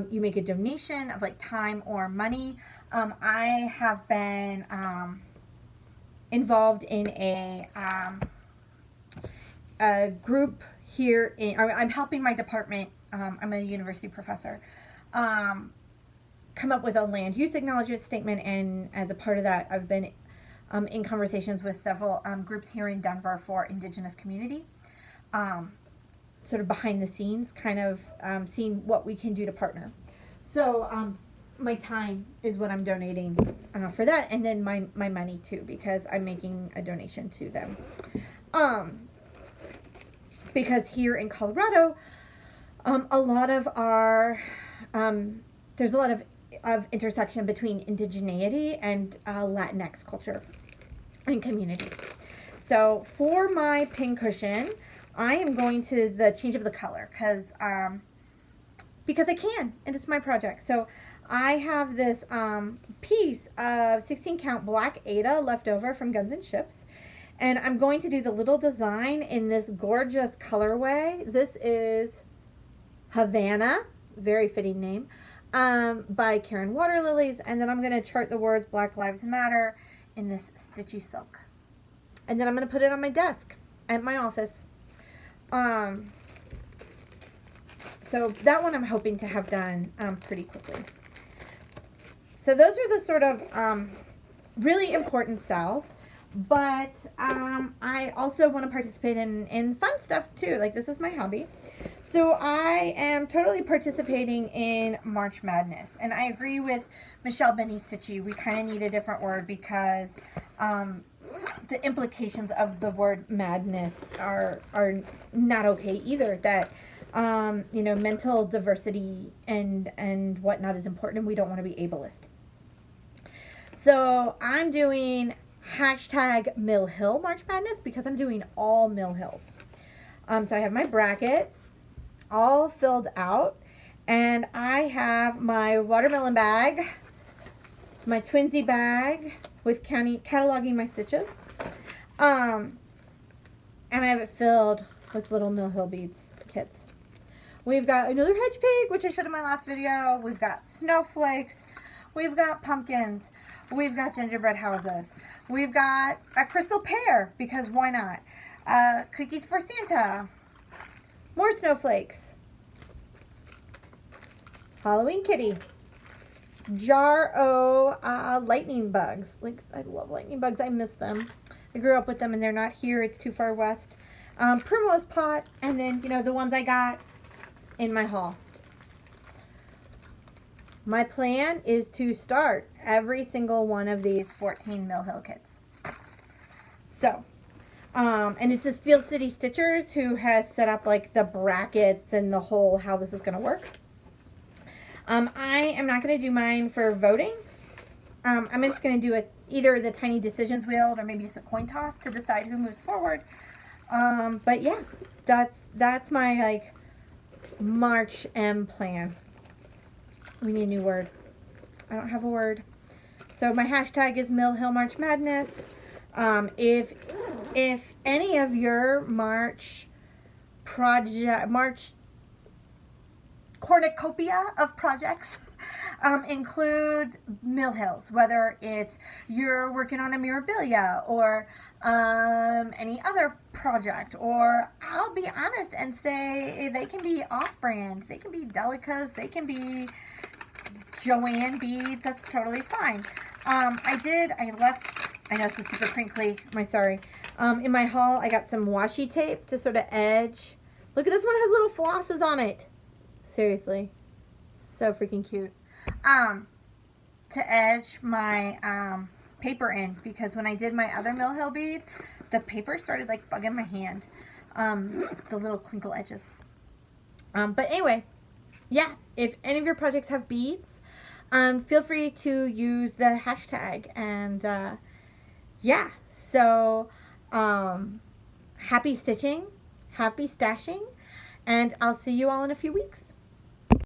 you make a donation of like time or money. I have been involved in a group here. I'm helping my department. I'm a university professor. Come up with a land use acknowledgement statement, and as a part of that, I've been in conversations with several groups here in Denver for Indigenous community. Sort of behind the scenes, kind of seeing what we can do to partner. So my time is what I'm donating for that, and then my money too, because I'm making a donation to them. Because here in Colorado, a lot of our there's a lot of intersection between indigeneity and Latinx culture and communities. So for my pin cushion, I am going to the change of the color because I can, and it's my project. So I have this piece of 16 count black Aida left over from Guns and Ships, and I'm going to do the little design in this gorgeous colorway. This is Havana, very fitting name, by Karen Waterlilies, and then I'm going to chart the words Black Lives Matter in this stitchy silk. And then I'm going to put it on my desk at my office. So that one I'm hoping to have done pretty quickly. So those are the sort of really important SALs, but I also want to participate in fun stuff too. Like, this is my hobby. So I am totally participating in March Madness, and I agree with Michelle Benny-Stitchy. We kind of need a different word because the implications of the word madness are not okay either. That you know, mental diversity and whatnot is important, and we don't want to be ableist. So I'm doing hashtag Mill Hill March Madness because I'm doing all Mill Hills. So I have my bracket all filled out, and I have my watermelon bag, my twinsy bag with cataloging my stitches, and I have it filled with little Mill Hill beads kits. We've got another hedge pig, which I showed in my last video. We've got snowflakes, we've got pumpkins, we've got gingerbread houses, we've got a crystal pear, because why not, cookies for Santa, more snowflakes, Halloween kitty, jar o lightning bugs. Like, I love lightning bugs. I miss them. I grew up with them, and they're not here. It's too far west. Primrose pot, and then, you know, the ones I got in my haul. my plan is to start every single one of these 14 Mill Hill kits. So, and it's the Steel City Stitchers who has set up like the brackets and the whole how this is going to work. I am not going to do mine for voting. I'm just going to do either the tiny decisions wheel or maybe just a coin toss to decide who moves forward. But yeah, that's my like March M plan. We need a new word. I don't have a word. So my hashtag is Mill Hill March Madness. If any of your March cornucopia of projects include Mill Hills, whether it's you're working on a memorabilia or any other project, or I'll be honest and say they can be off-brand, they can be Delicas, they can be Joanne beads, that's totally fine. I know this is super crinkly, sorry. In my haul, I got some washi tape to sort of edge. Look at this one, has little flosses on it. Seriously, so freaking cute. To edge my paper in, because when I did my other Mill Hill bead, the paper started like bugging my hand. The little crinkle edges. But anyway, yeah, if any of your projects have beads, feel free to use the hashtag. And yeah, so happy stitching, happy stashing, and I'll see you all in a few weeks.